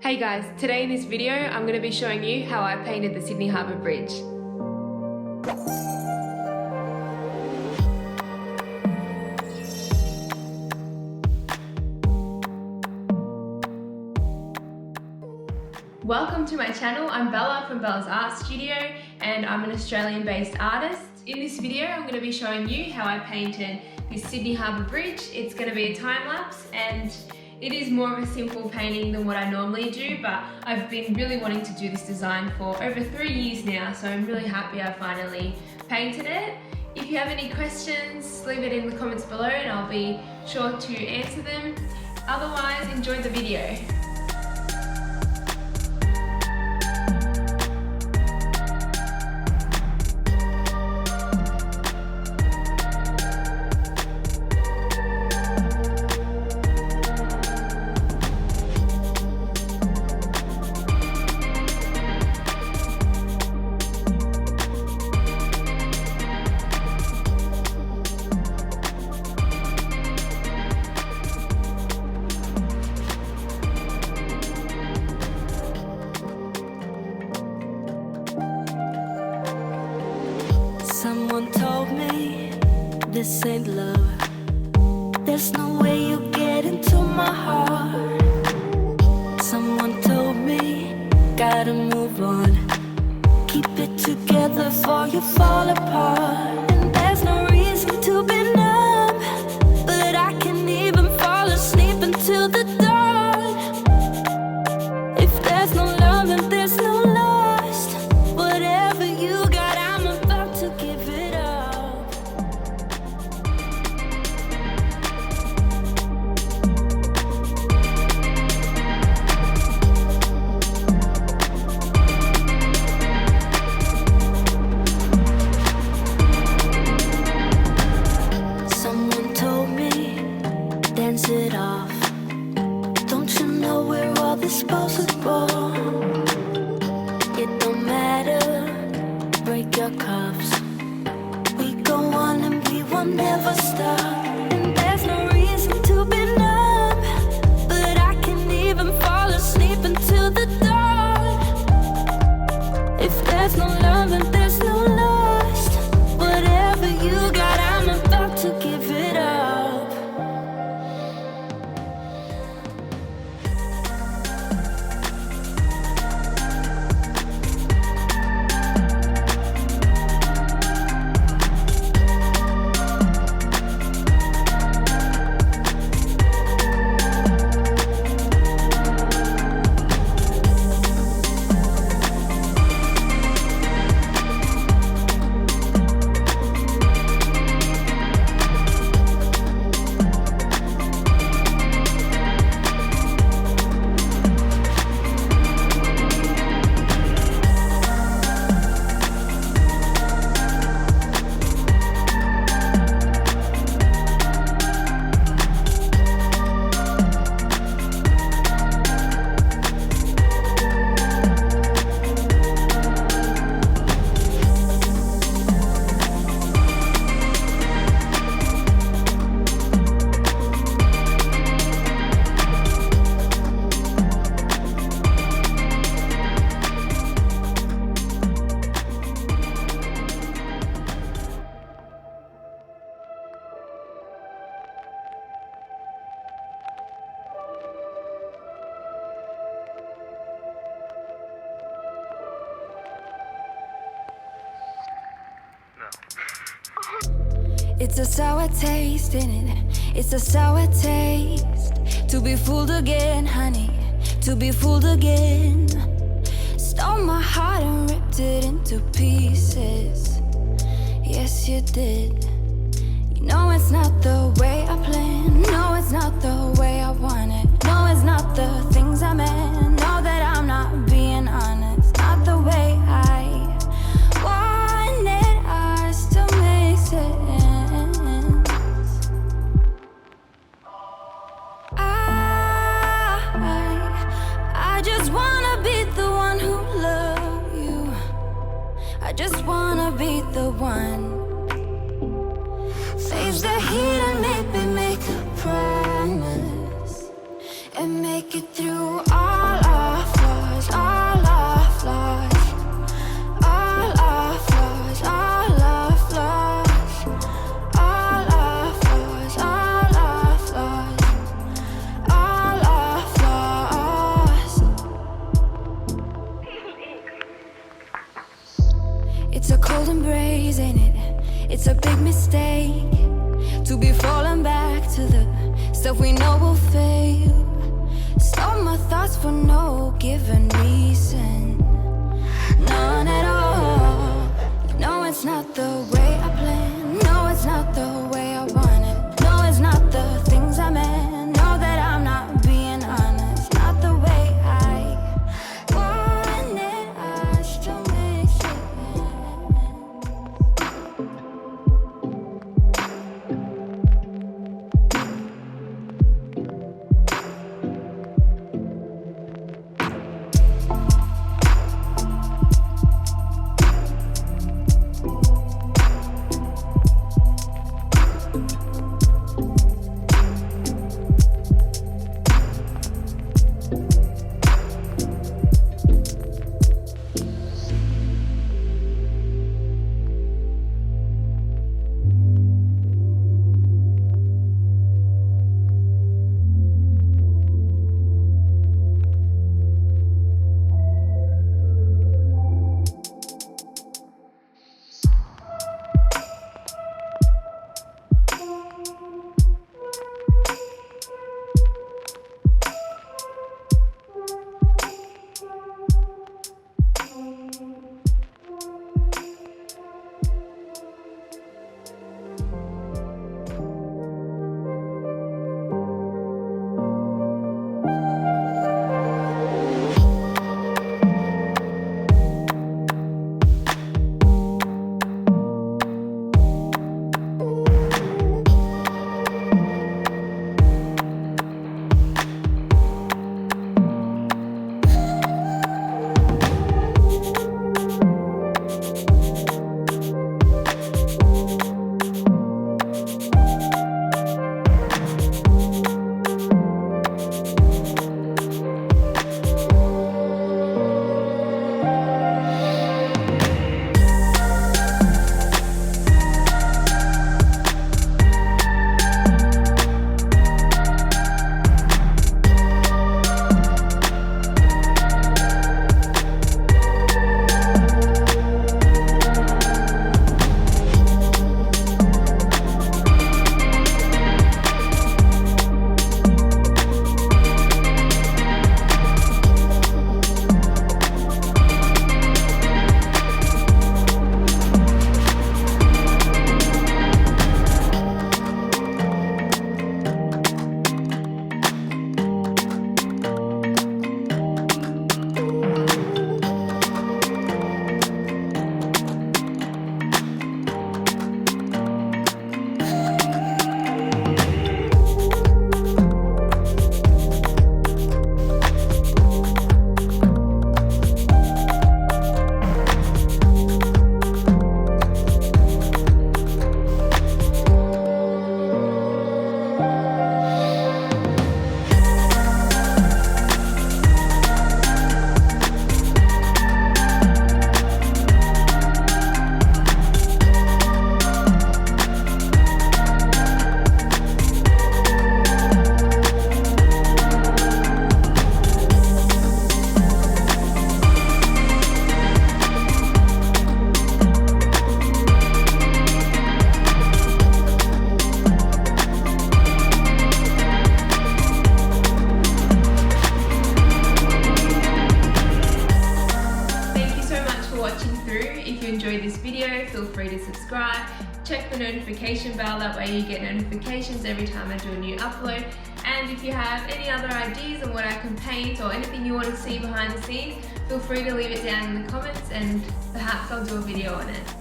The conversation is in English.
Hey guys, today in this video I'm going to be showing you how I painted the Sydney Harbour Bridge. Welcome to my channel. I'm Bella from Bella's Art Studio and I'm an Australian based artist. In this video I'm going to be showing you how I painted this Sydney Harbour Bridge. It's going to be a time lapse and it is more of a simple painting than what I normally do, but I've been really wanting to do this design for over 3 years now, so I'm really happy I finally painted it. If you have any questions, leave it in the comments below and I'll be sure to answer them. Otherwise, enjoy the video. Someone told me this ain't love. There's no way you get into my heart. Someone told me gotta move on. Keep it together before you fall apart. And there's no reason to be numb, but I can't even fall asleep until the dawn. If there's no love, then there's no lost. Whatever you got, I'm about to give it up. Someone told me, dance it off. Don't you know we're all disposable? It don't matter, break your cuffs. We go on and we will never stop. And there's no reason to be numb, but I can't even fall asleep until the dawn. If there's no love and there's no lost, whatever you got, I'm about to give it up. It's a sour taste in it. It's a sour taste. To be fooled again, honey. To be fooled again. Stole my heart and ripped it into pieces. Yes, you did. You know it's not the way I planned. No, it's not the way I want it. No, it's not the things I meant. Know that I'm not being honest. Not the way I wanted us to make sense. I just wanna be the one who loves you. I just wanna be the one. Face the heat and maybe make a promise and make it through lost for no given reason, none at all. No, it's not the way I planned. No, it's not the way I wanted. No, it's not the things I meant. Know that I'm not being honest. Not the way I want it. I still miss you. feel free to subscribe. Check the notification bell, that way you get notifications every time I do a new upload. And if you have any other ideas on what I can paint or anything you want to see behind the scenes, feel free to leave it down in the comments and perhaps I'll do a video on it.